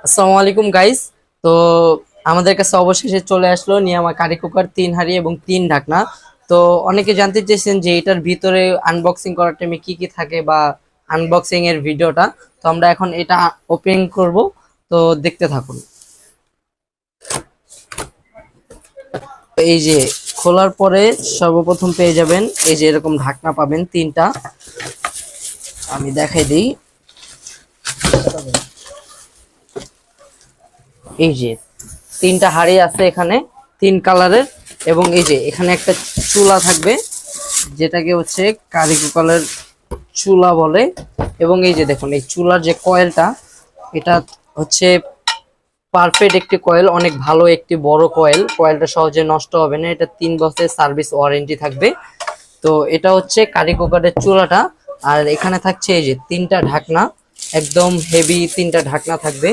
আসসালামু আলাইকুম গাইস। তো আমাদের কাছে অবশেষে চলে আসলো নিয়ামা কারি কুকার 3 হাঁড়ি এবং 3 ঢাকনা। তো অনেকে জানতে চেয়েছেন যে এটার ভিতরে আনবক্সিং করার টাইমে কি কি থাকে বা আনবক্সিং এর ভিডিওটা। তো আমরা এখন এটা ওপেন করব, তো দেখতে থাকুন। এই যে খোলার পরে সর্বপ্রথম পেয়ে যাবেন এই যে এরকম ঢাকনা পাবেন 3টা। আমি দেখাই দিই। এই যে 3টা হাঁড়ি আছে এখানে, 3 কালারের। এবং এই যে এখানে একটা চুলা থাকবে, যেটাকে হচ্ছে কারি কুকারের চুলা বলে। এবং এই যে দেখুন এই চুলার যে কয়েলটা, এটা হচ্ছে পারফেক্ট একটি কয়েল, অনেক ভালো একটি বড় কয়েল। কয়েলটা সহজে নষ্ট হবে না, এটা 3 বছরের সার্ভিস ওয়ারেন্টি থাকবে। তো এটা হচ্ছে কারি কুকারের চুলাটা। আর এখানে থাকছে এই যে 3টা ঢাকনা, একদম হেভি 3টা ঢাকনা থাকবে।